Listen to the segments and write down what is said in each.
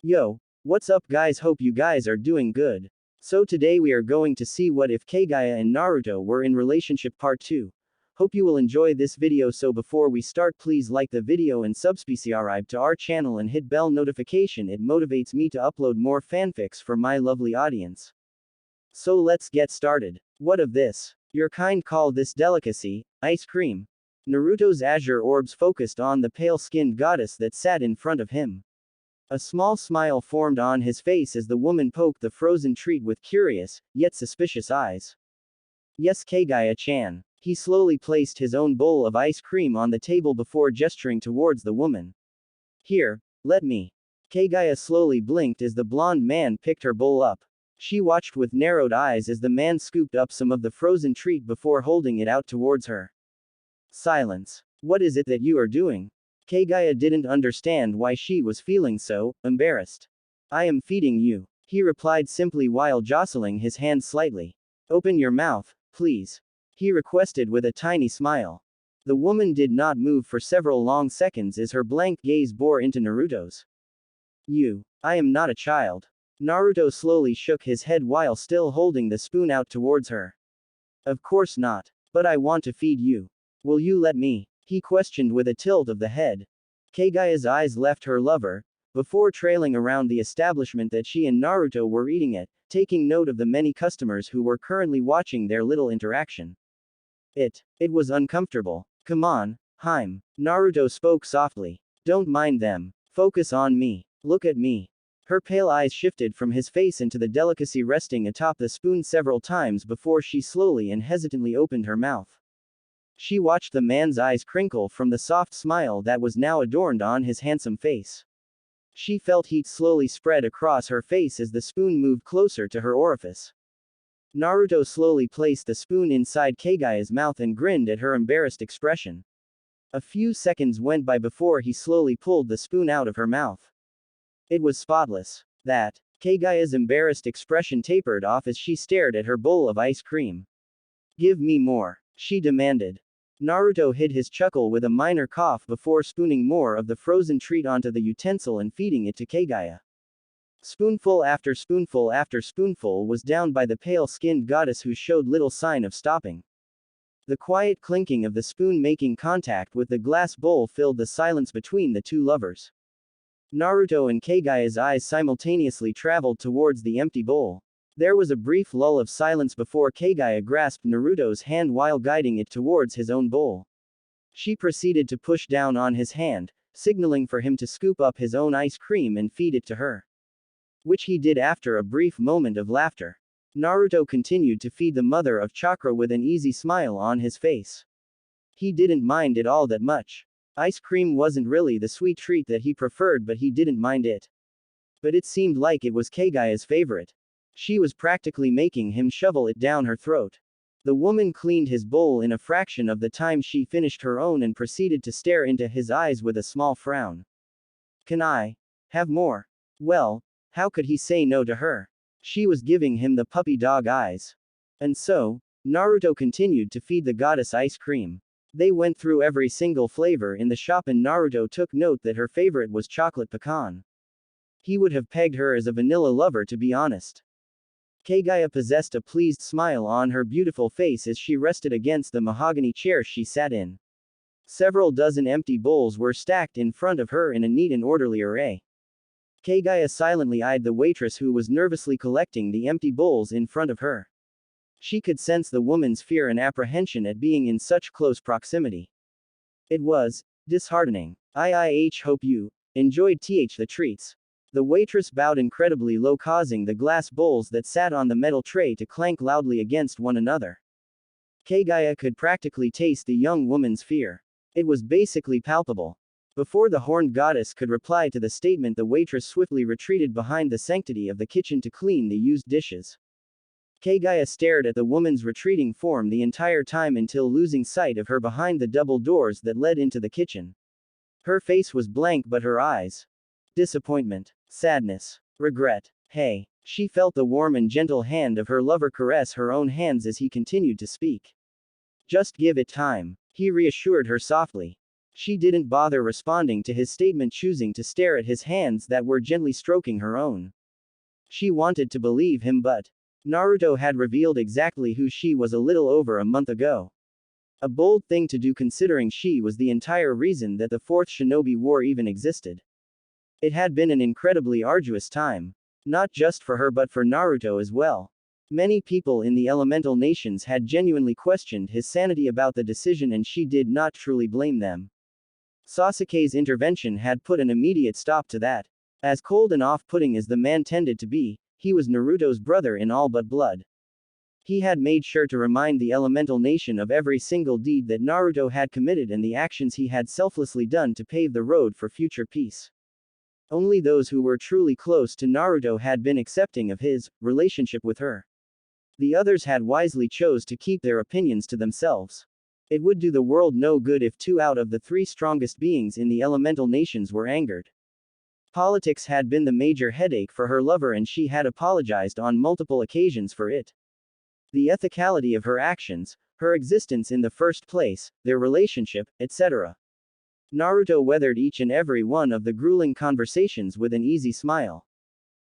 Yo, what's up guys, hope you guys are doing good. So today we are going to see what if Kaguya and Naruto were in relationship part 2. Hope you will enjoy this video, so before we start please like the video and subscribe to our channel and hit bell notification, it motivates me to upload more fanfics for my lovely audience. So let's get started. What of this? Your kind call this delicacy, ice cream. Naruto's azure orbs focused on the pale-skinned goddess that sat in front of him. A small smile formed on his face as the woman poked the frozen treat with curious, yet suspicious eyes. Yes, Kaguya-chan. He slowly placed his own bowl of ice cream on the table before gesturing towards the woman. Here, let me. Kaguya slowly blinked as the blonde man picked her bowl up. She watched with narrowed eyes as the man scooped up some of the frozen treat before holding it out towards her. Silence. What is it that you are doing? Kaguya didn't understand why she was feeling so embarrassed. I am feeding you, he replied simply while jostling his hand slightly. Open your mouth, please, he requested with a tiny smile. The woman did not move for several long seconds as her blank gaze bore into Naruto's. I am not a child. Naruto slowly shook his head while still holding the spoon out towards her. Of course not, but I want to feed you. Will you let me? He questioned with a tilt of the head. Kaguya's eyes left her lover, before trailing around the establishment that she and Naruto were eating at, taking note of the many customers who were currently watching their little interaction. It was uncomfortable. Come on, Hime. Naruto spoke softly. Don't mind them. Focus on me. Look at me. Her pale eyes shifted from his face into the delicacy resting atop the spoon several times before she slowly and hesitantly opened her mouth. She watched the man's eyes crinkle from the soft smile that was now adorned on his handsome face. She felt heat slowly spread across her face as the spoon moved closer to her orifice. Naruto slowly placed the spoon inside Kaguya's mouth and grinned at her embarrassed expression. A few seconds went by before he slowly pulled the spoon out of her mouth. It was spotless. Kaguya's embarrassed expression tapered off as she stared at her bowl of ice cream. Give me more, she demanded. Naruto hid his chuckle with a minor cough before spooning more of the frozen treat onto the utensil and feeding it to Kaguya. Spoonful after spoonful was downed by the pale-skinned goddess who showed little sign of stopping. The quiet clinking of the spoon making contact with the glass bowl filled the silence between the two lovers. Naruto and Kaguya's eyes simultaneously traveled towards the empty bowl. There was a brief lull of silence before Kaguya grasped Naruto's hand while guiding it towards his own bowl. She proceeded to push down on his hand, signaling for him to scoop up his own ice cream and feed it to her. Which he did after a brief moment of laughter. Naruto continued to feed the mother of Chakra with an easy smile on his face. He didn't mind it all that much. Ice cream wasn't really the sweet treat that he preferred, but he didn't mind it. But it seemed like it was Kaguya's favorite. She was practically making him shovel it down her throat. The woman cleaned his bowl in a fraction of the time she finished her own and proceeded to stare into his eyes with a small frown. Can I have more? Well, how could he say no to her? She was giving him the puppy dog eyes. And so, Naruto continued to feed the goddess ice cream. They went through every single flavor in the shop and Naruto took note that her favorite was chocolate pecan. He would have pegged her as a vanilla lover, to be honest. Kaguya possessed a pleased smile on her beautiful face as she rested against the mahogany chair she sat in. Several dozen empty bowls were stacked in front of her in a neat and orderly array. Kaguya silently eyed the waitress who was nervously collecting the empty bowls in front of her. She could sense the woman's fear and apprehension at being in such close proximity. It was disheartening. I hope you enjoyed the treats. The waitress bowed incredibly low, causing the glass bowls that sat on the metal tray to clank loudly against one another. Kaguya could practically taste the young woman's fear. It was basically palpable. Before the horned goddess could reply to the statement, the waitress swiftly retreated behind the sanctity of the kitchen to clean the used dishes. Kaguya stared at the woman's retreating form the entire time until losing sight of her behind the double doors that led into the kitchen. Her face was blank, but her eyes. Disappointment, sadness, regret. Hey. She felt the warm and gentle hand of her lover caress her own hands as he continued to speak. Just give it time, he reassured her softly. She didn't bother responding to his statement, choosing to stare at his hands that were gently stroking her own. She wanted to believe him, but Naruto had revealed exactly who she was a little over a month ago. A bold thing to do considering she was the entire reason that the Fourth Shinobi War even existed. It had been an incredibly arduous time. Not just for her but for Naruto as well. Many people in the elemental nations had genuinely questioned his sanity about the decision, and she did not truly blame them. Sasuke's intervention had put an immediate stop to that. As cold and off-putting as the man tended to be, he was Naruto's brother in all but blood. He had made sure to remind the elemental nation of every single deed that Naruto had committed and the actions he had selflessly done to pave the road for future peace. Only those who were truly close to Naruto had been accepting of his relationship with her. The others had wisely chose to keep their opinions to themselves. It would do the world no good if 2 out of the 3 strongest beings in the elemental nations were angered. Politics had been the major headache for her lover, and she had apologized on multiple occasions for it. The ethicality of her actions, her existence in the first place, their relationship, etc. Naruto weathered each and every one of the grueling conversations with an easy smile.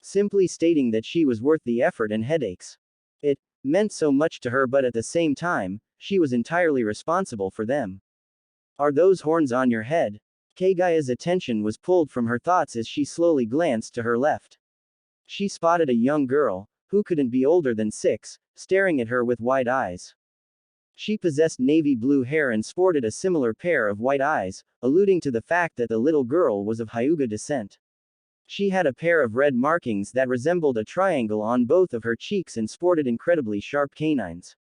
Simply stating that she was worth the effort and headaches. It meant so much to her, but at the same time, she was entirely responsible for them. Are those horns on your head? Kaguya's attention was pulled from her thoughts as she slowly glanced to her left. She spotted a young girl, who couldn't be older than 6, staring at her with wide eyes. She possessed navy blue hair and sported a similar pair of white eyes, alluding to the fact that the little girl was of Hyuga descent. She had a pair of red markings that resembled a triangle on both of her cheeks and sported incredibly sharp canines.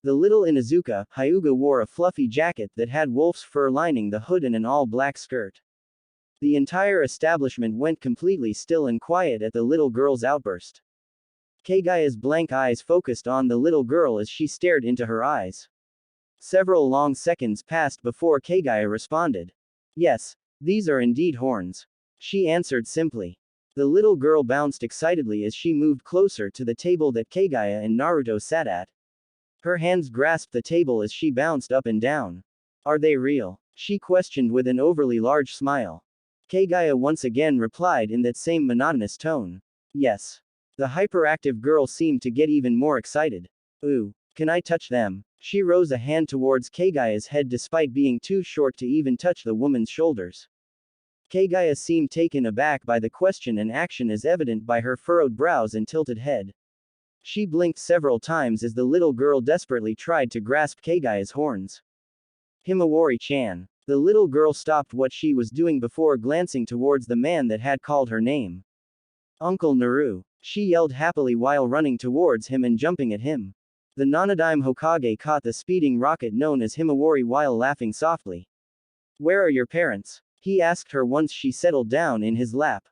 The little Inuzuka, Hyuga, wore a fluffy jacket that had wolf's fur lining the hood and an all-black skirt. The entire establishment went completely still and quiet at the little girl's outburst. Kaguya's blank eyes focused on the little girl as she stared into her eyes. Several long seconds passed before Kaguya responded. Yes, these are indeed horns. She answered simply. The little girl bounced excitedly as she moved closer to the table that Kaguya and Naruto sat at. Her hands grasped the table as she bounced up and down. Are they real? She questioned with an overly large smile. Kaguya once again replied in that same monotonous tone. Yes. The hyperactive girl seemed to get even more excited. Ooh, can I touch them? She rose a hand towards Kaguya's head despite being too short to even touch the woman's shoulders. Kaguya seemed taken aback by the question and action, as evident by her furrowed brows and tilted head. She blinked several times as the little girl desperately tried to grasp Kaguya's horns. Himawari-chan. The little girl stopped what she was doing before glancing towards the man that had called her name. Uncle Naru. She yelled happily while running towards him and jumping at him. The Nanadime Hokage caught the speeding rocket known as Himawari while laughing softly. Where are your parents? He asked her once she settled down in his lap.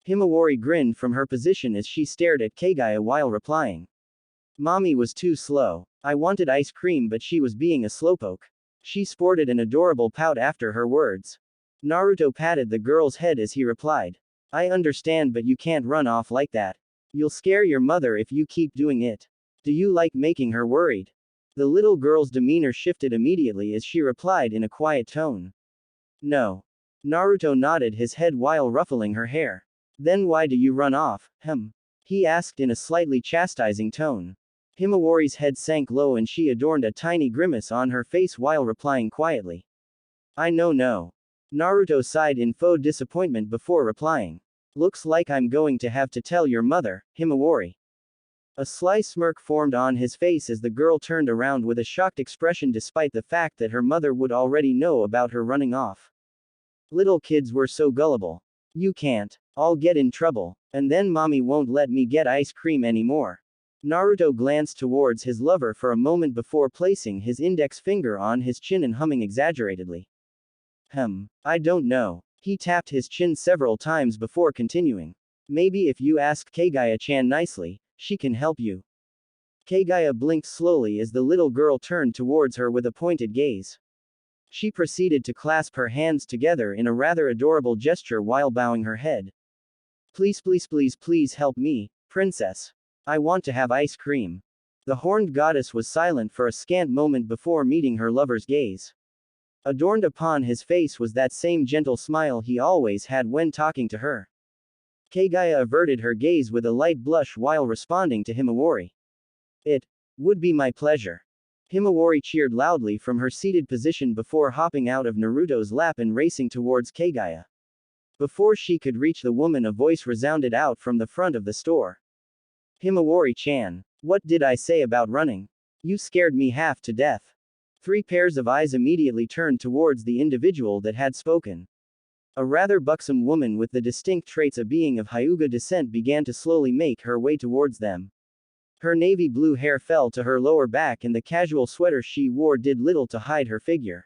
Himawari grinned from her position as she stared at Kaguya while replying. Mommy was too slow. I wanted ice cream, but she was being a slowpoke. She sported an adorable pout after her words. Naruto patted the girl's head as he replied. I understand, but you can't run off like that. You'll scare your mother if you keep doing it. Do you like making her worried? The little girl's demeanor shifted immediately as she replied in a quiet tone. No. Naruto nodded his head while ruffling her hair. Then why do you run off, he asked in a slightly chastising tone. Himawari's head sank low and she adorned a tiny grimace on her face while replying quietly. I know no. Naruto sighed in faux disappointment before replying. Looks like I'm going to have to tell your mother, Himawari. A sly smirk formed on his face as the girl turned around with a shocked expression despite the fact that her mother would already know about her running off. Little kids were so gullible. You can't. I'll get in trouble. And then mommy won't let me get ice cream anymore. Naruto glanced towards his lover for a moment before placing his index finger on his chin and humming exaggeratedly. I don't know. He tapped his chin several times before continuing. Maybe if you ask Kaguya-chan nicely, she can help you. Kaguya blinked slowly as the little girl turned towards her with a pointed gaze. She proceeded to clasp her hands together in a rather adorable gesture while bowing her head. Please, please, please, please help me, princess. I want to have ice cream. The horned goddess was silent for a scant moment before meeting her lover's gaze. Adorned upon his face was that same gentle smile he always had when talking to her. Kaguya averted her gaze with a light blush while responding to Himawari. It would be my pleasure. Himawari cheered loudly from her seated position before hopping out of Naruto's lap and racing towards Kaguya. Before she could reach the woman, a voice resounded out from the front of the store. Himawari-chan, what did I say about running? You scared me half to death. 3 pairs of eyes immediately turned towards the individual that had spoken. A rather buxom woman with the distinct traits of being of Hyuga descent began to slowly make her way towards them. Her navy blue hair fell to her lower back and the casual sweater she wore did little to hide her figure.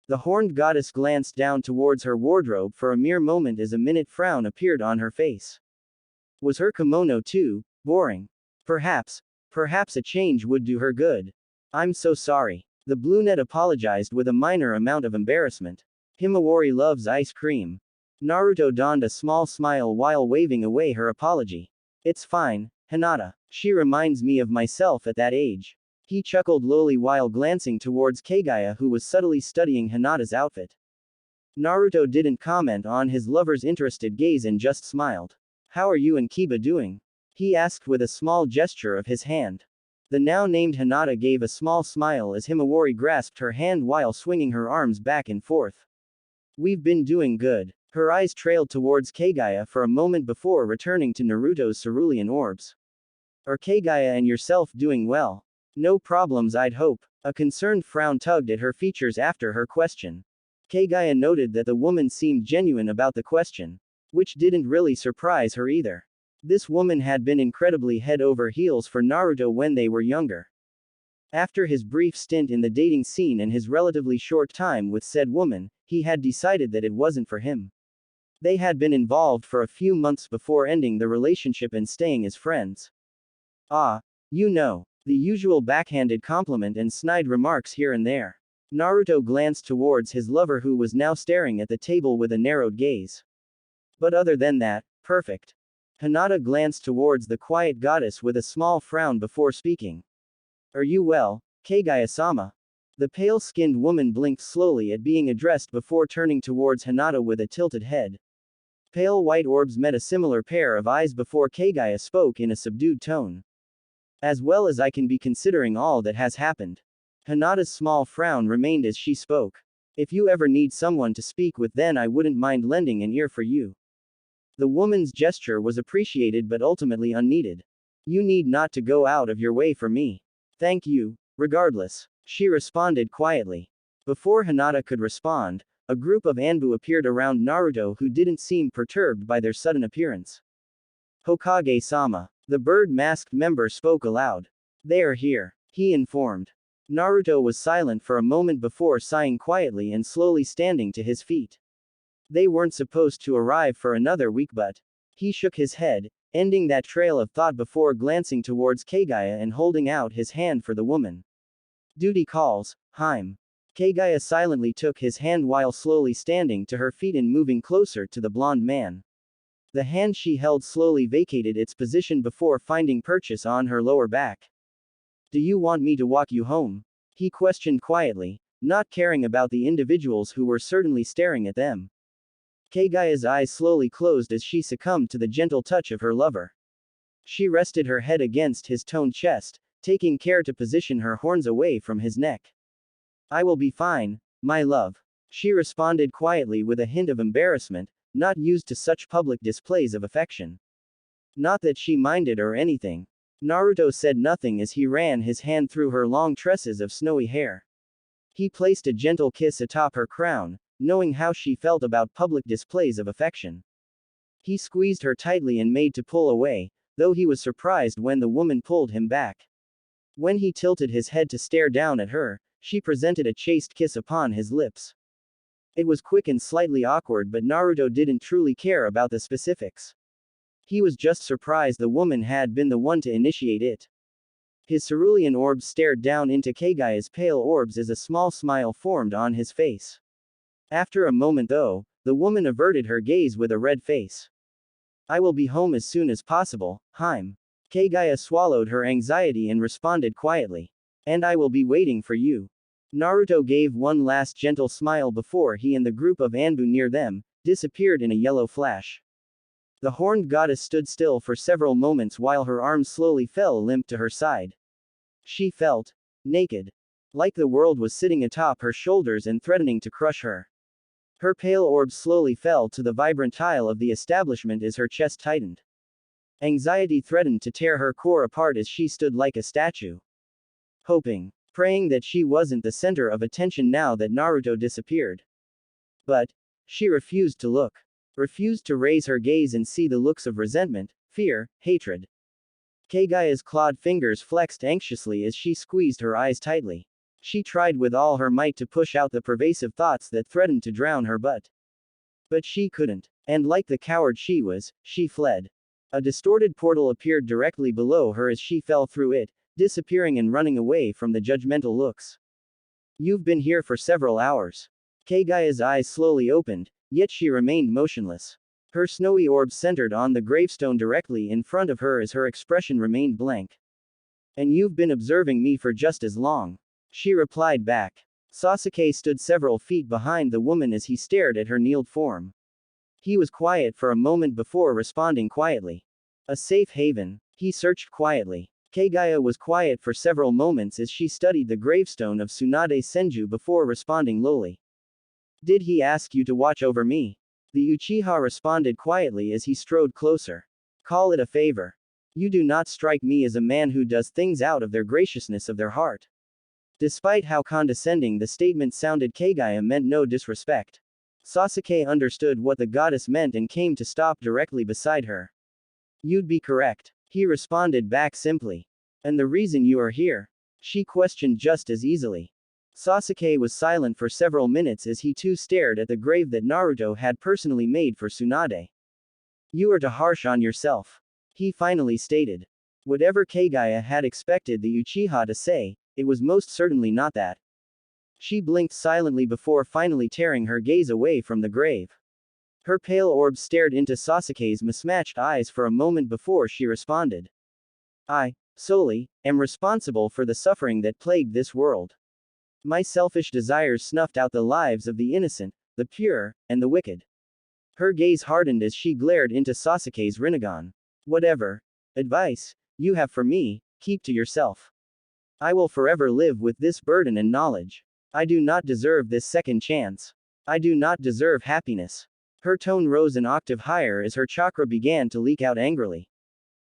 The horned goddess glanced down towards her wardrobe for a mere moment as a minute frown appeared on her face. Was her kimono too boring? Perhaps a change would do her good. I'm so sorry. The brunette apologized with a minor amount of embarrassment. Himawari loves ice cream. Naruto donned a small smile while waving away her apology. It's fine, Hinata. She reminds me of myself at that age. He chuckled lowly while glancing towards Kaguya, who was subtly studying Hinata's outfit. Naruto didn't comment on his lover's interested gaze and just smiled. How are you and Kiba doing? He asked with a small gesture of his hand. The now named Hinata gave a small smile as Himawari grasped her hand while swinging her arms back and forth. We've been doing good. Her eyes trailed towards Kaguya for a moment before returning to Naruto's cerulean orbs. Are Kaguya and yourself doing well? No problems, I'd hope. A concerned frown tugged at her features after her question. Kaguya noted that the woman seemed genuine about the question, which didn't really surprise her either. This woman had been incredibly head over heels for Naruto when they were younger. After his brief stint in the dating scene and his relatively short time with said woman, he had decided that it wasn't for him. They had been involved for a few months before ending the relationship and staying as friends. Ah, you know, the usual backhanded compliment and snide remarks here and there. Naruto glanced towards his lover, who was now staring at the table with a narrowed gaze. But other than that, perfect. Hinata glanced towards the quiet goddess with a small frown before speaking. Are you well, Kaguya-sama? The pale-skinned woman blinked slowly at being addressed before turning towards Hinata with a tilted head. Pale white orbs met a similar pair of eyes before Kaguya spoke in a subdued tone. As well as I can be, considering all that has happened. Hinata's small frown remained as she spoke. If you ever need someone to speak with, then I wouldn't mind lending an ear for you. The woman's gesture was appreciated but ultimately unneeded. You need not to go out of your way for me. Thank you, regardless, she responded quietly. Before Hinata could respond, a group of Anbu appeared around Naruto, who didn't seem perturbed by their sudden appearance. Hokage-sama. The bird-masked member spoke aloud. They are here, he informed. Naruto was silent for a moment before sighing quietly and slowly standing to his feet. They weren't supposed to arrive for another week, but he shook his head, ending that trail of thought before glancing towards Kaguya and holding out his hand for the woman. Duty calls, Hime. Kaguya silently took his hand while slowly standing to her feet and moving closer to the blonde man. The hand she held slowly vacated its position before finding purchase on her lower back. Do you want me to walk you home? He questioned quietly, not caring about the individuals who were certainly staring at them. Kaguya's eyes slowly closed as she succumbed to the gentle touch of her lover. She rested her head against his toned chest, taking care to position her horns away from his neck. I will be fine, my love. She responded quietly with a hint of embarrassment, not used to such public displays of affection. Not that she minded or anything. Naruto said nothing as he ran his hand through her long tresses of snowy hair. He placed a gentle kiss atop her crown, knowing how she felt about public displays of affection. He squeezed her tightly and made to pull away, though he was surprised when the woman pulled him back. When he tilted his head to stare down at her, she presented a chaste kiss upon his lips. It was quick and slightly awkward, but Naruto didn't truly care about the specifics. He was just surprised the woman had been the one to initiate it. His cerulean orbs stared down into Kaguya's pale orbs as a small smile formed on his face. After a moment though, the woman averted her gaze with a red face. I will be home as soon as possible, Hime. Kaguya swallowed her anxiety and responded quietly. And I will be waiting for you. Naruto gave one last gentle smile before he and the group of Anbu near them disappeared in a yellow flash. The horned goddess stood still for several moments while her arms slowly fell limp to her side. She felt naked. Like the world was sitting atop her shoulders and threatening to crush her. Her pale orbs slowly fell to the vibrant tile of the establishment as her chest tightened. Anxiety threatened to tear her core apart as she stood like a statue. Hoping, praying that she wasn't the center of attention now that Naruto disappeared. But she refused to look. Refused to raise her gaze and see the looks of resentment, fear, hatred. Kaguya's clawed fingers flexed anxiously as she squeezed her eyes tightly. She tried with all her might to push out the pervasive thoughts that threatened to drown her but she couldn't. And like the coward she was, she fled. A distorted portal appeared directly below her as she fell through it, disappearing and running away from the judgmental looks. You've been here for several hours. Kaguya's eyes slowly opened, yet she remained motionless. Her snowy orb centered on the gravestone directly in front of her as her expression remained blank. And you've been observing me for just as long. She replied back. Sasuke stood several feet behind the woman as he stared at her kneeled form. He was quiet for a moment before responding quietly. A safe haven. He searched quietly. Kaguya was quiet for several moments as she studied the gravestone of Tsunade Senju before responding lowly. Did he ask you to watch over me? The Uchiha responded quietly as he strode closer. Call it a favor. You do not strike me as a man who does things out of their graciousness of their heart. Despite how condescending the statement sounded, Kaguya meant no disrespect. Sasuke understood what the goddess meant and came to stop directly beside her. You'd be correct. He responded back simply. And the reason you are here? She questioned just as easily. Sasuke was silent for several minutes as he too stared at the grave that Naruto had personally made for Tsunade. You are too harsh on yourself. He finally stated. Whatever Kaguya had expected the Uchiha to say, it was most certainly not that. She blinked silently before finally tearing her gaze away from the grave. Her pale orb stared into Sasuke's mismatched eyes for a moment before she responded. I, solely, am responsible for the suffering that plagued this world. My selfish desires snuffed out the lives of the innocent, the pure, and the wicked. Her gaze hardened as she glared into Sasuke's Rinnegan. Whatever advice you have for me, keep to yourself. I will forever live with this burden and knowledge. I do not deserve this second chance. I do not deserve happiness. Her tone rose an octave higher as her chakra began to leak out angrily.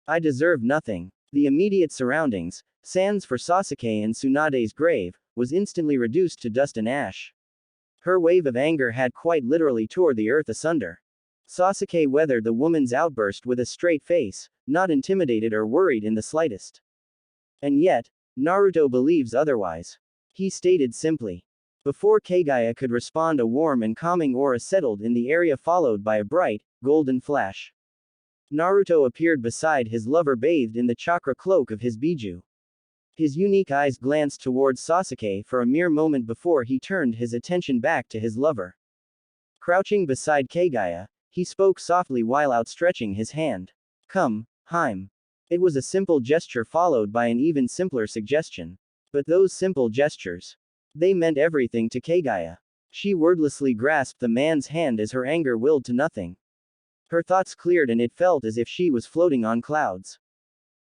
I deserve nothing. The immediate surroundings, sans for Sasuke and Tsunade's grave, was instantly reduced to dust and ash. Her wave of anger had quite literally tore the earth asunder. Sasuke weathered the woman's outburst with a straight face, not intimidated or worried in the slightest. And yet, Naruto believes otherwise. He stated simply. Before Kaguya could respond, a warm and calming aura settled in the area followed by a bright, golden flash. Naruto appeared beside his lover bathed in the chakra cloak of his Biju. His unique eyes glanced towards Sasuke for a mere moment before he turned his attention back to his lover. Crouching beside Kaguya, he spoke softly while outstretching his hand. Come, Hime. It was a simple gesture followed by an even simpler suggestion. But those simple gestures. They meant everything to Kaguya. She wordlessly grasped the man's hand as her anger willed to nothing. Her thoughts cleared and it felt as if she was floating on clouds.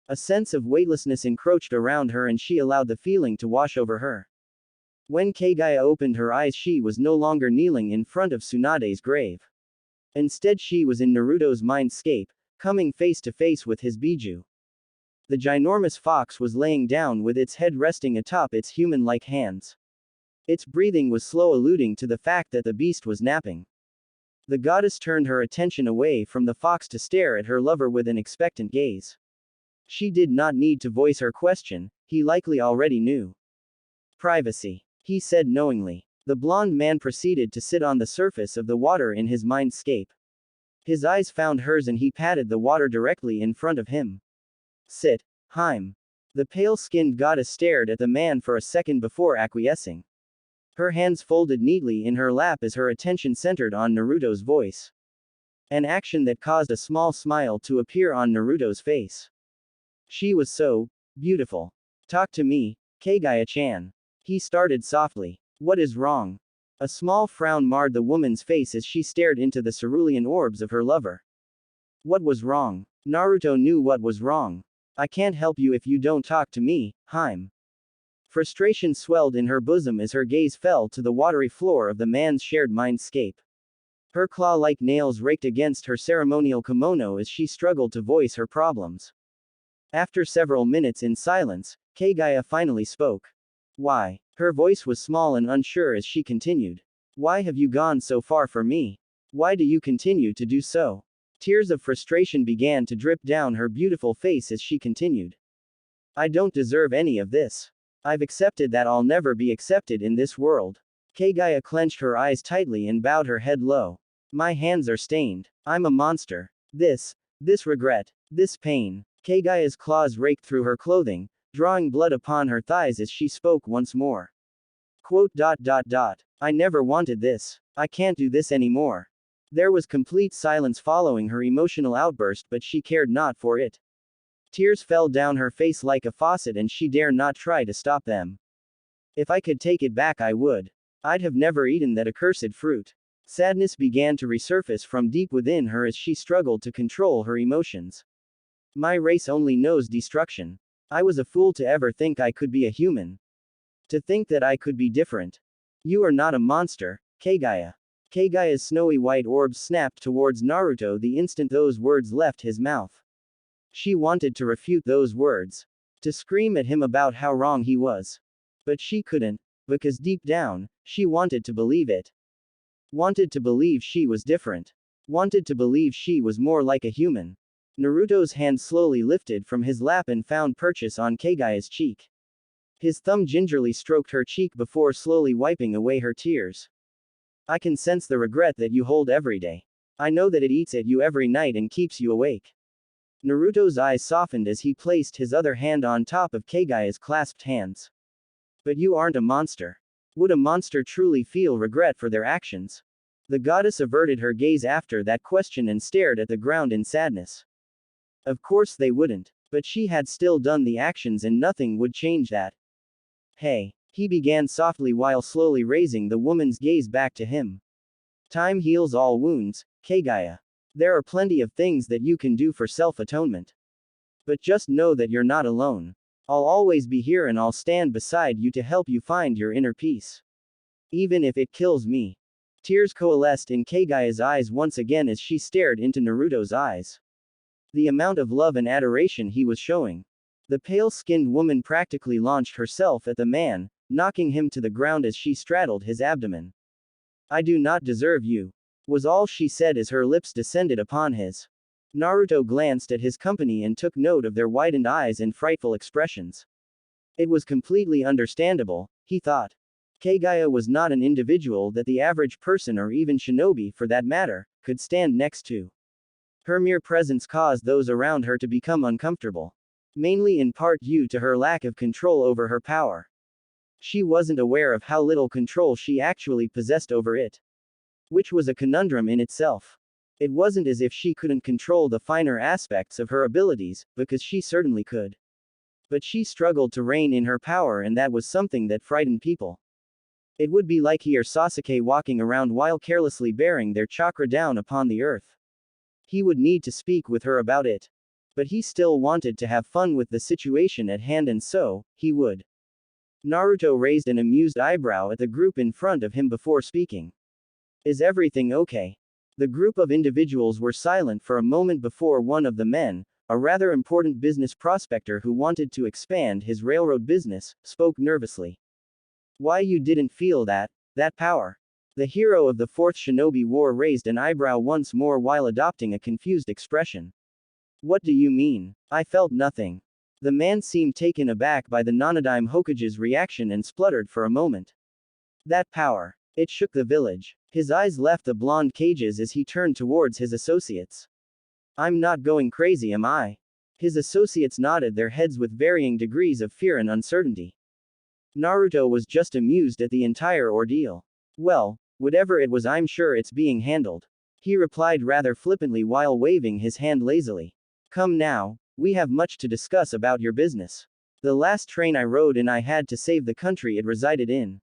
A sense of weightlessness encroached around her and she allowed the feeling to wash over her. When Kaguya opened her eyes, she was no longer kneeling in front of Tsunade's grave. Instead, she was in Naruto's Mindscape, coming face to face with his Biju. The ginormous fox was laying down with its head resting atop its human-like hands. Its breathing was slow, alluding to the fact that the beast was napping. The goddess turned her attention away from the fox to stare at her lover with an expectant gaze. She did not need to voice her question, he likely already knew. Privacy, he said knowingly. The blonde man proceeded to sit on the surface of the water in his Mindscape. His eyes found hers and he patted the water directly in front of him. Sit, Hime. The pale-skinned goddess stared at the man for a second before acquiescing. Her hands folded neatly in her lap as her attention centered on Naruto's voice. An action that caused a small smile to appear on Naruto's face. She was so beautiful. Talk to me, Kaguya-chan. He started softly. What is wrong? A small frown marred the woman's face as she stared into the cerulean orbs of her lover. What was wrong? Naruto knew what was wrong. I can't help you if you don't talk to me, Hime. Frustration swelled in her bosom as her gaze fell to the watery floor of the man's shared mindscape. Her claw-like nails raked against her ceremonial kimono as she struggled to voice her problems. After several minutes in silence, Kaguya finally spoke. Why? Her voice was small and unsure as she continued. Why have you gone so far for me? Why do you continue to do so? Tears of frustration began to drip down her beautiful face as she continued. I don't deserve any of this. I've accepted that I'll never be accepted in this world. Kaguya clenched her eyes tightly and bowed her head low. My hands are stained. I'm a monster. This regret, this pain. Kaguya's claws raked through her clothing, drawing blood upon her thighs as she spoke once more. Quote. I never wanted this. I can't do this anymore. There was complete silence following her emotional outburst, but she cared not for it. Tears fell down her face like a faucet and she dare not try to stop them. If I could take it back, I would. I'd have never eaten that accursed fruit. Sadness began to resurface from deep within her as she struggled to control her emotions. My race only knows destruction. I was a fool to ever think I could be a human. To think that I could be different. You are not a monster, Kaguya. Kaguya's snowy white orbs snapped towards Naruto the instant those words left his mouth. She wanted to refute those words. To scream at him about how wrong he was. But she couldn't, because deep down, she wanted to believe it. Wanted to believe she was different. Wanted to believe she was more like a human. Naruto's hand slowly lifted from his lap and found purchase on Kaguya's cheek. His thumb gingerly stroked her cheek before slowly wiping away her tears. I can sense the regret that you hold every day. I know that it eats at you every night and keeps you awake. Naruto's eyes softened as he placed his other hand on top of Kaguya's clasped hands. But you aren't a monster. Would a monster truly feel regret for their actions? The goddess averted her gaze after that question and stared at the ground in sadness. Of course they wouldn't, but she had still done the actions and nothing would change that. Hey, he began softly while slowly raising the woman's gaze back to him. Time heals all wounds, Kaguya. There are plenty of things that you can do for self-atonement. But just know that you're not alone. I'll always be here and I'll stand beside you to help you find your inner peace. Even if it kills me. Tears coalesced in Kaguya's eyes once again as she stared into Naruto's eyes. The amount of love and adoration he was showing. The pale-skinned woman practically launched herself at the man, knocking him to the ground as she straddled his abdomen. I do not deserve you, was all she said as her lips descended upon his. Naruto glanced at his company and took note of their widened eyes and frightful expressions. It was completely understandable, he thought. Kaguya was not an individual that the average person or even shinobi, for that matter, could stand next to. Her mere presence caused those around her to become uncomfortable. Mainly in part due to her lack of control over her power. She wasn't aware of how little control she actually possessed over it. Which was a conundrum in itself. It wasn't as if she couldn't control the finer aspects of her abilities, because she certainly could. But she struggled to rein in her power, and that was something that frightened people. It would be like he or Sasuke walking around while carelessly bearing their chakra down upon the earth. He would need to speak with her about it. But he still wanted to have fun with the situation at hand, and so, he would. Naruto raised an amused eyebrow at the group in front of him before speaking. Is everything okay? The group of individuals were silent for a moment before one of the men, a rather important business prospector who wanted to expand his railroad business, spoke nervously. Why, you didn't feel that power? The hero of the Fourth Shinobi War raised an eyebrow once more while adopting a confused expression. What do you mean? I felt nothing. The man seemed taken aback by the Nonodime Hokage's reaction and spluttered for a moment. That power. It shook the village. His eyes left the blonde cages as he turned towards his associates. I'm not going crazy, am I? His associates nodded their heads with varying degrees of fear and uncertainty. Naruto was just amused at the entire ordeal. Well, whatever it was, I'm sure it's being handled. He replied rather flippantly while waving his hand lazily. Come now, we have much to discuss about your business. The last train I rode in I had to save the country it resided in.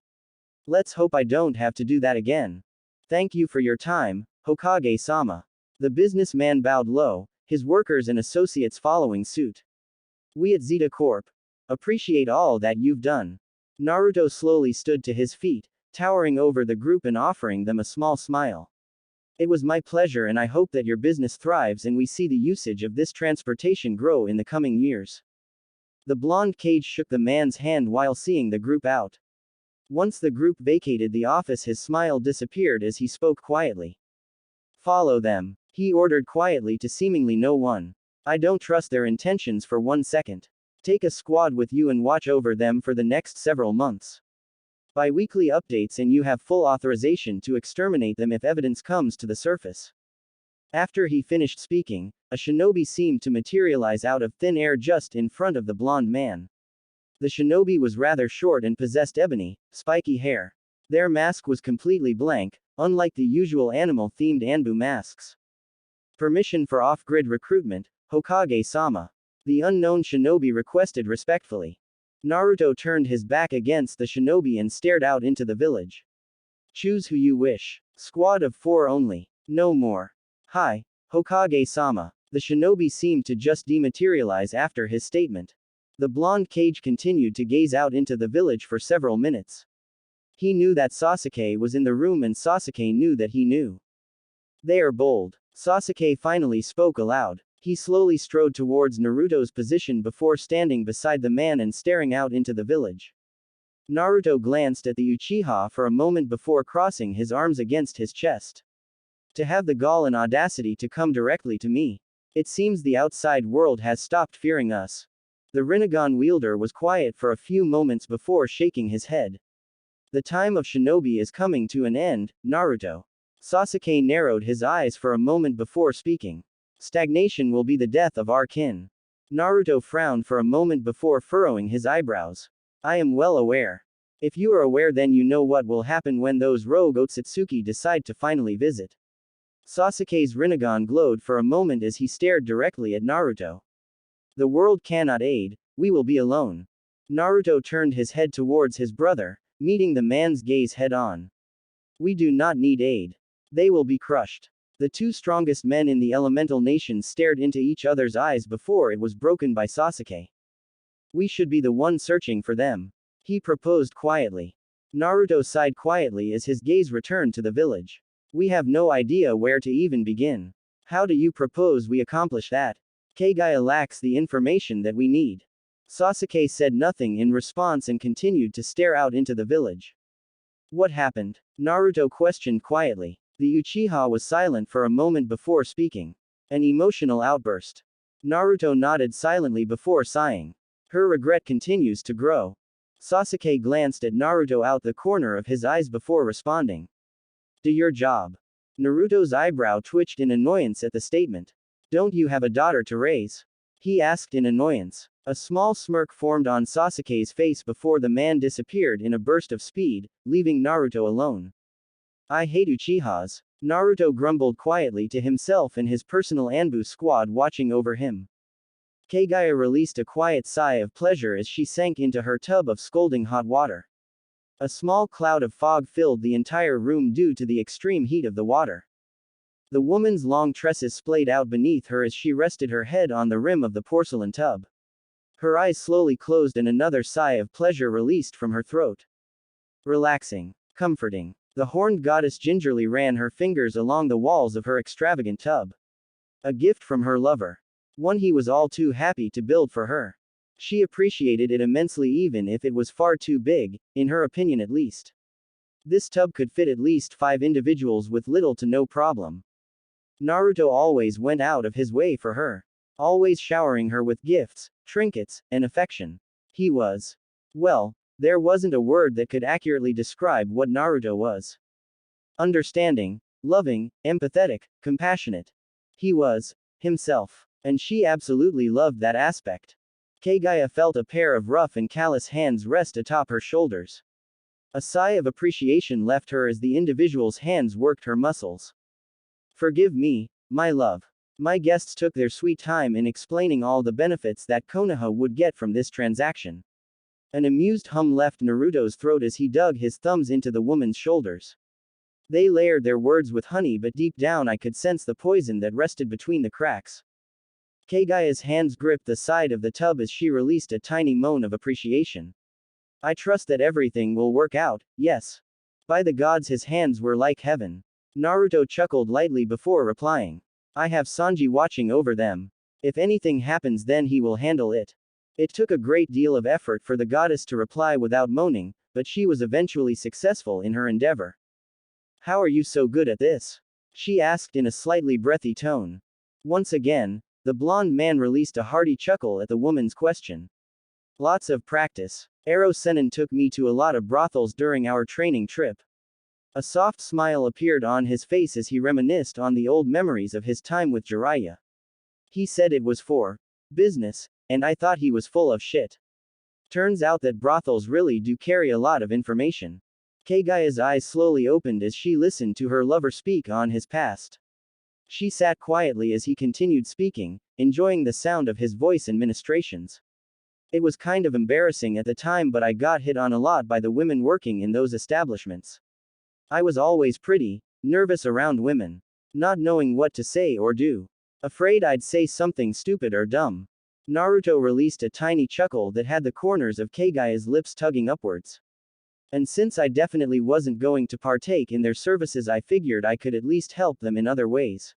Let's hope I don't have to do that again. Thank you for your time, Hokage-sama. The businessman bowed low, his workers and associates following suit. We at Zeta Corp appreciate all that you've done. Naruto slowly stood to his feet, towering over the group and offering them a small smile. It was my pleasure, and I hope that your business thrives and we see the usage of this transportation grow in the coming years. The blonde Kage shook the man's hand while seeing the group out. Once the group vacated the office, his smile disappeared as he spoke quietly. Follow them, he ordered quietly to seemingly no one. I don't trust their intentions for 1 second. Take a squad with you and watch over them for the next several months. Bi-weekly updates and you have full authorization to exterminate them if evidence comes to the surface. After he finished speaking, a shinobi seemed to materialize out of thin air just in front of the blonde man. The shinobi was rather short and possessed ebony, spiky hair. Their mask was completely blank, unlike the usual animal-themed Anbu masks. Permission for off-grid recruitment, Hokage-sama. The unknown shinobi requested respectfully. Naruto turned his back against the shinobi and stared out into the village. Choose who you wish. Squad of 4 only. No more. Hi, Hokage-sama. The shinobi seemed to just dematerialize after his statement. The blonde Kage continued to gaze out into the village for several minutes. He knew that Sasuke was in the room and Sasuke knew that he knew. They are bold. Sasuke finally spoke aloud. He slowly strode towards Naruto's position before standing beside the man and staring out into the village. Naruto glanced at the Uchiha for a moment before crossing his arms against his chest. To have the gall and audacity to come directly to me. It seems the outside world has stopped fearing us. The Rinnegan wielder was quiet for a few moments before shaking his head. The time of shinobi is coming to an end, Naruto. Sasuke narrowed his eyes for a moment before speaking. Stagnation will be the death of our kin. Naruto frowned for a moment before furrowing his eyebrows. I am well aware. If you are aware, then you know what will happen when those rogue Otsutsuki decide to finally visit. Sasuke's Rinnegan glowed for a moment as he stared directly at Naruto. The world cannot aid, we will be alone. Naruto turned his head towards his brother, meeting the man's gaze head on. We do not need aid. They will be crushed. The 2 strongest men in the elemental nations stared into each other's eyes before it was broken by Sasuke. We should be the one searching for them. He proposed quietly. Naruto sighed quietly as his gaze returned to the village. We have no idea where to even begin. How do you propose we accomplish that? Kaguya lacks the information that we need. Sasuke said nothing in response and continued to stare out into the village. What happened? Naruto questioned quietly. The Uchiha was silent for a moment before speaking. An emotional outburst. Naruto nodded silently before sighing. Her regret continues to grow. Sasuke glanced at Naruto out the corner of his eyes before responding. Do your job. Naruto's eyebrow twitched in annoyance at the statement. Don't you have a daughter to raise? He asked in annoyance. A small smirk formed on Sasuke's face before the man disappeared in a burst of speed, leaving Naruto alone. I hate Uchihas. Naruto grumbled quietly to himself and his personal Anbu squad watching over him. Kaguya released a quiet sigh of pleasure as she sank into her tub of scalding hot water. A small cloud of fog filled the entire room due to the extreme heat of the water. The woman's long tresses splayed out beneath her as she rested her head on the rim of the porcelain tub. Her eyes slowly closed and another sigh of pleasure released from her throat. Relaxing. Comforting. The horned goddess gingerly ran her fingers along the walls of her extravagant tub. A gift from her lover. One he was all too happy to build for her. She appreciated it immensely even if it was far too big, in her opinion at least. This tub could fit at least 5 individuals with little to no problem. Naruto always went out of his way for her. Always showering her with gifts, trinkets, and affection. He was. Well, there wasn't a word that could accurately describe what Naruto was. Understanding, loving, empathetic, compassionate. He was himself. And she absolutely loved that aspect. Kaguya felt a pair of rough and callous hands rest atop her shoulders. A sigh of appreciation left her as the individual's hands worked her muscles. Forgive me, my love. My guests took their sweet time in explaining all the benefits that Konoha would get from this transaction. An amused hum left Naruto's throat as he dug his thumbs into the woman's shoulders. They layered their words with honey, but deep down I could sense the poison that rested between the cracks. Kaguya's hands gripped the side of the tub as she released a tiny moan of appreciation. I trust that everything will work out, yes. By the gods, his hands were like heaven. Naruto chuckled lightly before replying. I have Sanji watching over them. If anything happens, then he will handle it. It took a great deal of effort for the goddess to reply without moaning, but she was eventually successful in her endeavor. How are you so good at this? She asked in a slightly breathy tone. Once again, the blonde man released a hearty chuckle at the woman's question. Lots of practice. Ero Sennin took me to a lot of brothels during our training trip. A soft smile appeared on his face as he reminisced on the old memories of his time with Jiraiya. He said it was for business, and I thought he was full of shit. Turns out that brothels really do carry a lot of information. Kaguya's eyes slowly opened as she listened to her lover speak on his past. She sat quietly as he continued speaking, enjoying the sound of his voice and ministrations. It was kind of embarrassing at the time, but I got hit on a lot by the women working in those establishments. I was always pretty nervous around women, not knowing what to say or do. Afraid I'd say something stupid or dumb. Naruto released a tiny chuckle that had the corners of Kaguya's lips tugging upwards. And since I definitely wasn't going to partake in their services, I figured I could at least help them in other ways.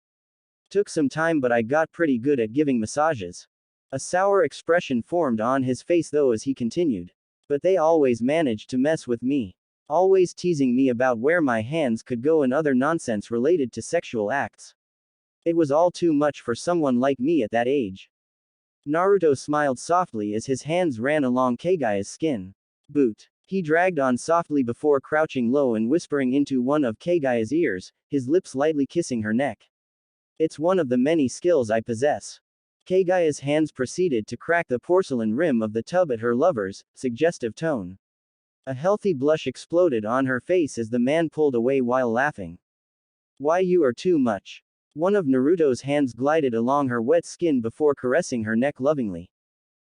Took some time, but I got pretty good at giving massages. A sour expression formed on his face though as he continued. But they always managed to mess with me. Always teasing me about where my hands could go and other nonsense related to sexual acts. It was all too much for someone like me at that age. Naruto smiled softly as his hands ran along Kaguya's skin. Boot. He dragged on softly before crouching low and whispering into one of Kaguya's ears, his lips lightly kissing her neck. It's one of the many skills I possess. Kaguya's hands proceeded to crack the porcelain rim of the tub at her lover's suggestive tone. A healthy blush exploded on her face as the man pulled away while laughing. Why, you are too much. One of Naruto's hands glided along her wet skin before caressing her neck lovingly.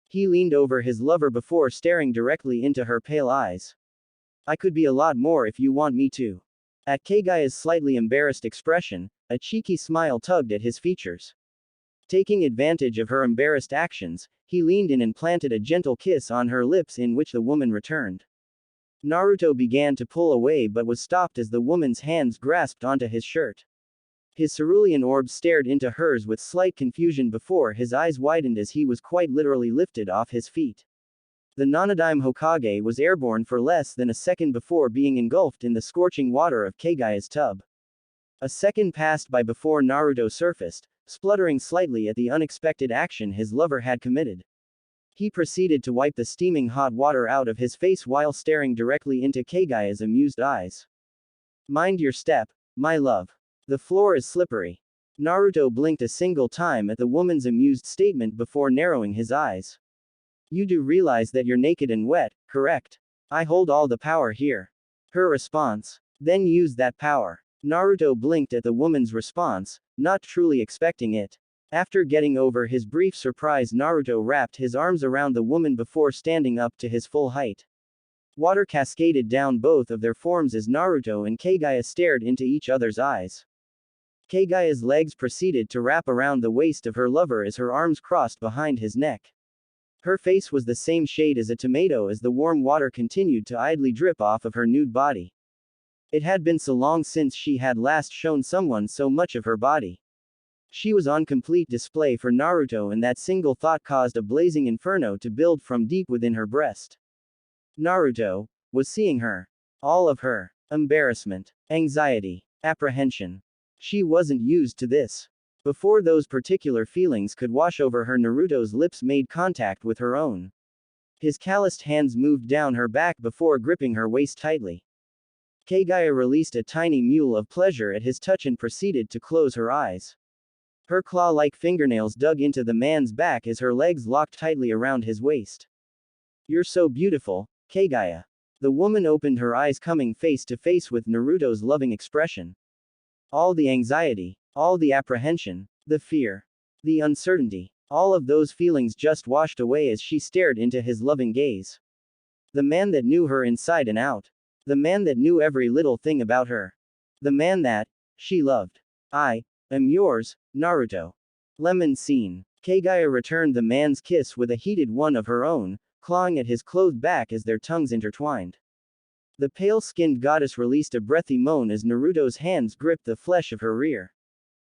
He leaned over his lover before staring directly into her pale eyes. I could be a lot more if you want me to. At Kaguya's slightly embarrassed expression, a cheeky smile tugged at his features. Taking advantage of her embarrassed actions, he leaned in and planted a gentle kiss on her lips, in which the woman returned. Naruto began to pull away but was stopped as the woman's hands grasped onto his shirt. His cerulean orbs stared into hers with slight confusion before his eyes widened as he was quite literally lifted off his feet. The Nonodime Hokage was airborne for less than a second before being engulfed in the scorching water of Kaguya's tub. A second passed by before Naruto surfaced, spluttering slightly at the unexpected action his lover had committed. He proceeded to wipe the steaming hot water out of his face while staring directly into Kaguya's amused eyes. Mind your step, my love. The floor is slippery. Naruto blinked a single time at the woman's amused statement before narrowing his eyes. You do realize that you're naked and wet, correct? I hold all the power here. Her response. Then use that power. Naruto blinked at the woman's response, not truly expecting it. After getting over his brief surprise, Naruto wrapped his arms around the woman before standing up to his full height. Water cascaded down both of their forms as Naruto and Kaguya stared into each other's eyes. Kaguya's legs proceeded to wrap around the waist of her lover as her arms crossed behind his neck. Her face was the same shade as a tomato as the warm water continued to idly drip off of her nude body. It had been so long since she had last shown someone so much of her body. She was on complete display for Naruto, and that single thought caused a blazing inferno to build from deep within her breast. Naruto was seeing her. All of her embarrassment, anxiety, apprehension. She wasn't used to this. Before those particular feelings could wash over her, Naruto's lips made contact with her own. His calloused hands moved down her back before gripping her waist tightly. Kaguya released a tiny mewl of pleasure at his touch and proceeded to close her eyes. Her claw-like fingernails dug into the man's back as her legs locked tightly around his waist. You're so beautiful, Kaguya. The woman opened her eyes, coming face to face with Naruto's loving expression. All the anxiety, all the apprehension, The fear. The uncertainty. All of those feelings just washed away as she stared into his loving gaze. The man that knew her inside and out. The man that knew every little thing about her. The man that she loved. I am yours, Naruto. Lemon scene. Kaguya returned the man's kiss with a heated one of her own, clawing at his clothed back as their tongues intertwined. The pale-skinned goddess released a breathy moan as Naruto's hands gripped the flesh of her rear.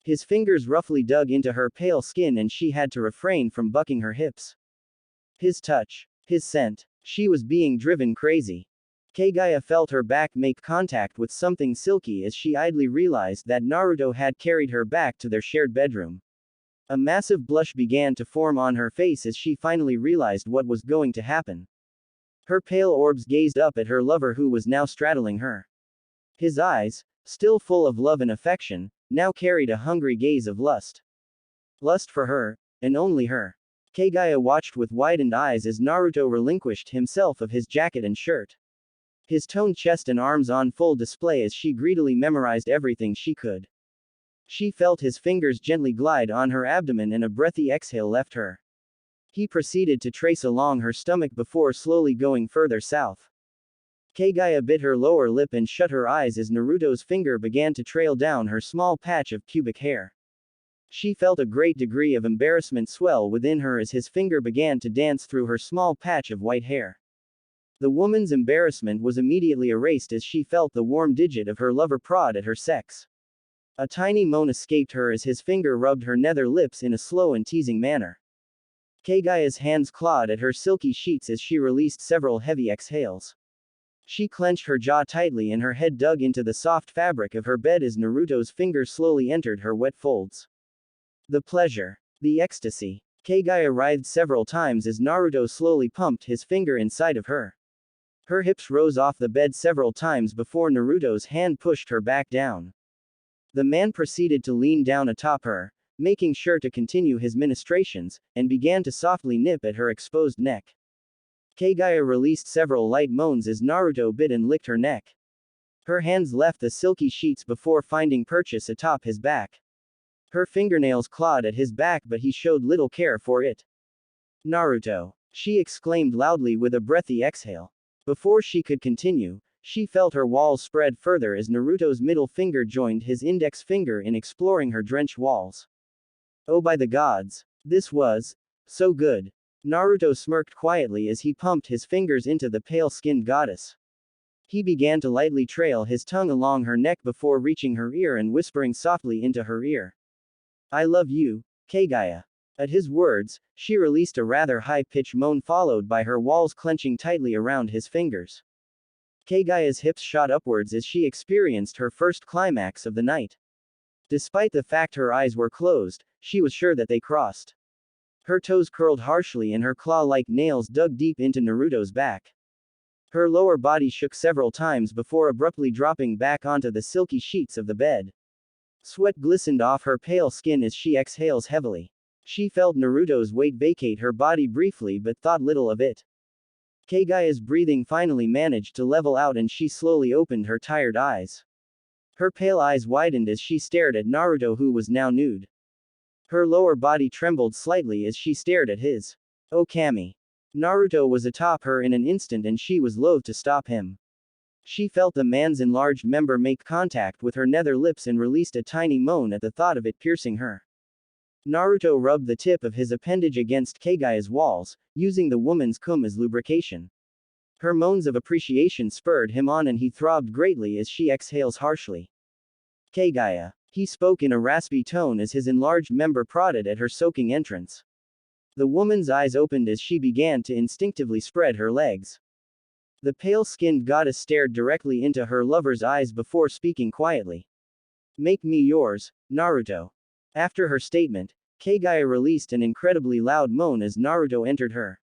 His fingers roughly dug into her pale skin and she had to refrain from bucking her hips. His touch. His scent. She was being driven crazy. Kaguya felt her back make contact with something silky as she idly realized that Naruto had carried her back to their shared bedroom. A massive blush began to form on her face as she finally realized what was going to happen. Her pale orbs gazed up at her lover who was now straddling her. His eyes, still full of love and affection, now carried a hungry gaze of lust. Lust for her, and only her. Kaguya watched with widened eyes as Naruto relinquished himself of his jacket and shirt. His toned chest and arms on full display as she greedily memorized everything she could. She felt his fingers gently glide on her abdomen and a breathy exhale left her. He proceeded to trace along her stomach before slowly going further south. Kaguya bit her lower lip and shut her eyes as Naruto's finger began to trail down her small patch of pubic hair. She felt a great degree of embarrassment swell within her as his finger began to dance through her small patch of white hair. The woman's embarrassment was immediately erased as she felt the warm digit of her lover prod at her sex. A tiny moan escaped her as his finger rubbed her nether lips in a slow and teasing manner. Kaguya's hands clawed at her silky sheets as she released several heavy exhales. She clenched her jaw tightly and her head dug into the soft fabric of her bed as Naruto's fingers slowly entered her wet folds. The pleasure. The ecstasy. Kaguya writhed several times as Naruto slowly pumped his finger inside of her. Her hips rose off the bed several times before Naruto's hand pushed her back down. The man proceeded to lean down atop her, making sure to continue his ministrations, and began to softly nip at her exposed neck. Kaguya released several light moans as Naruto bit and licked her neck. Her hands left the silky sheets before finding purchase atop his back. Her fingernails clawed at his back but he showed little care for it. Naruto! She exclaimed loudly with a breathy exhale. Before she could continue, she felt her walls spread further as Naruto's middle finger joined his index finger in exploring her drenched walls. Oh by the gods! This was so good. Naruto smirked quietly as he pumped his fingers into the pale-skinned goddess. He began to lightly trail his tongue along her neck before reaching her ear and whispering softly into her ear. I love you, Kaguya. At his words, she released a rather high-pitched moan followed by her walls clenching tightly around his fingers. Kaguya's hips shot upwards as she experienced her first climax of the night. Despite the fact her eyes were closed, she was sure that they crossed. Her toes curled harshly and her claw-like nails dug deep into Naruto's back. Her lower body shook several times before abruptly dropping back onto the silky sheets of the bed. Sweat glistened off her pale skin as she exhales heavily. She felt Naruto's weight vacate her body briefly but thought little of it. Kaguya's breathing finally managed to level out and she slowly opened her tired eyes. Her pale eyes widened as she stared at Naruto who was now nude. Her lower body trembled slightly as she stared at his. Oh Kami. Naruto was atop her in an instant and she was loath to stop him. She felt the man's enlarged member make contact with her nether lips and released a tiny moan at the thought of it piercing her. Naruto rubbed the tip of his appendage against Kaguya's walls, using the woman's cum as lubrication. Her moans of appreciation spurred him on and he throbbed greatly as she exhales harshly. Kaguya. He spoke in a raspy tone as his enlarged member prodded at her soaking entrance. The woman's eyes opened as she began to instinctively spread her legs. The pale-skinned goddess stared directly into her lover's eyes before speaking quietly. Make me yours, Naruto. After her statement, Kaguya released an incredibly loud moan as Naruto entered her.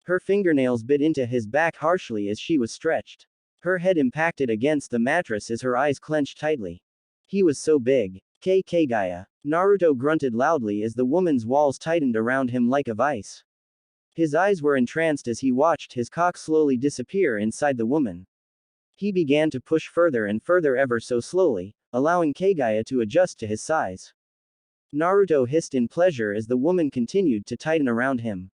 Her fingernails bit into his back harshly as she was stretched. Her head impacted against the mattress as her eyes clenched tightly. He was so big. Kaguya. Naruto grunted loudly as the woman's walls tightened around him like a vice. His eyes were entranced as he watched his cock slowly disappear inside the woman. He began to push further and further ever so slowly, allowing Kaguya to adjust to his size. Naruto hissed in pleasure as the woman continued to tighten around him.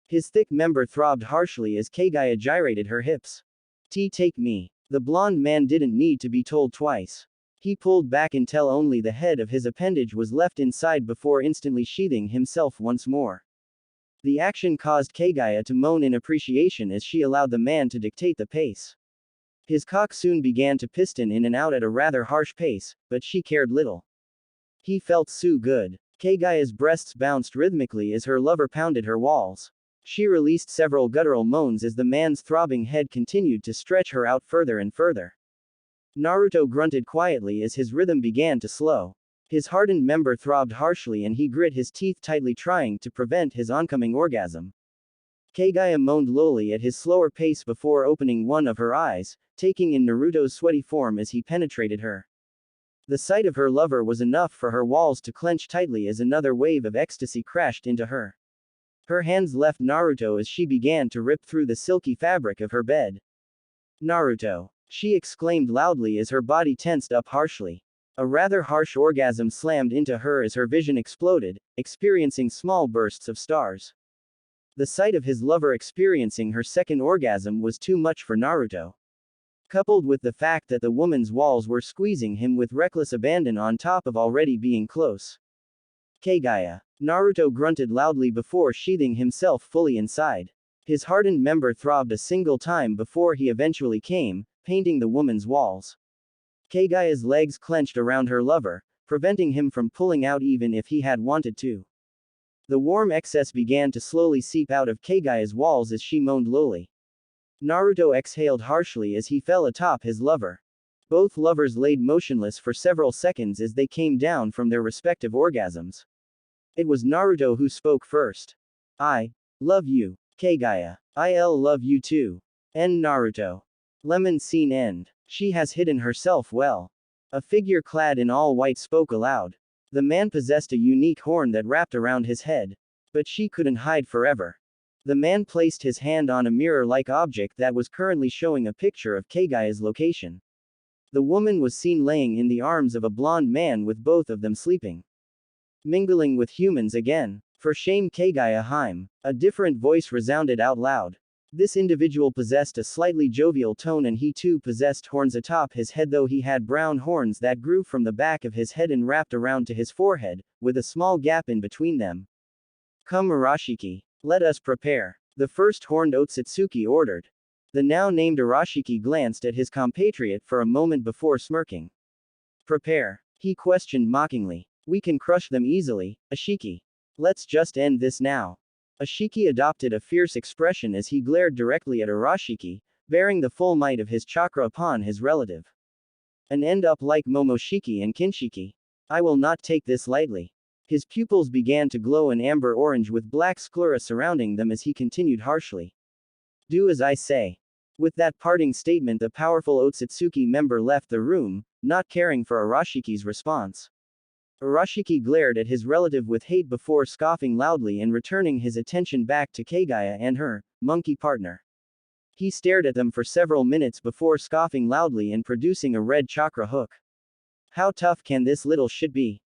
His thick member throbbed harshly as Kaguya gyrated her hips. Take me. The blonde man didn't need to be told twice. He pulled back until only the head of his appendage was left inside before instantly sheathing himself once more. The action caused Kaguya to moan in appreciation as she allowed the man to dictate the pace. His cock soon began to piston in and out at a rather harsh pace, but she cared little. He felt so good. Kaguya's breasts bounced rhythmically as her lover pounded her walls. She released several guttural moans as the man's throbbing head continued to stretch her out further and further. Naruto grunted quietly as his rhythm began to slow. His hardened member throbbed harshly and he grit his teeth tightly trying to prevent his oncoming orgasm. Kaguya moaned lowly at his slower pace before opening one of her eyes, taking in Naruto's sweaty form as he penetrated her. The sight of her lover was enough for her walls to clench tightly as another wave of ecstasy crashed into her. Her hands left Naruto as she began to rip through the silky fabric of her bed. Naruto! She exclaimed loudly as her body tensed up harshly. A rather harsh orgasm slammed into her as her vision exploded, experiencing small bursts of stars. The sight of his lover experiencing her second orgasm was too much for Naruto. Coupled with the fact that the woman's walls were squeezing him with reckless abandon on top of already being close. Kaguya! Naruto grunted loudly before sheathing himself fully inside. His hardened member throbbed a single time before he eventually came, painting the woman's walls. Kaguya's legs clenched around her lover, preventing him from pulling out even if he had wanted to. The warm excess began to slowly seep out of Kaguya's walls as she moaned lowly. Naruto exhaled harshly as he fell atop his lover. Both lovers laid motionless for several seconds as they came down from their respective orgasms. It was Naruto who spoke first. I love you, Kaguya. I'll love you too. End Naruto. Lemon scene end. She has hidden herself well. A figure clad in all white spoke aloud. The man possessed a unique horn that wrapped around his head. But she couldn't hide forever. The man placed his hand on a mirror-like object that was currently showing a picture of Kaguya's location. The woman was seen laying in the arms of a blonde man with both of them sleeping. Mingling with humans again. For shame Kaguya Hime. A different voice resounded out loud. This individual possessed a slightly jovial tone and he too possessed horns atop his head, though he had brown horns that grew from the back of his head and wrapped around to his forehead, with a small gap in between them. Come Arashiki. Let us prepare. The first horned Otsutsuki ordered. The now named Arashiki glanced at his compatriot for a moment before smirking. Prepare? He questioned mockingly. We can crush them easily, Ashiki. Let's just end this now. Ashiki adopted a fierce expression as he glared directly at Arashiki, bearing the full might of his chakra upon his relative. An end up like Momoshiki and Kinshiki. I will not take this lightly. His pupils began to glow an amber orange with black sclera surrounding them as he continued harshly. Do as I say. With that parting statement, the powerful Otsutsuki member left the room, not caring for Arashiki's response. Arashiki glared at his relative with hate before scoffing loudly and returning his attention back to Kaguya and her monkey partner. He stared at them for several minutes before scoffing loudly and producing a red chakra hook. How tough can this little shit be?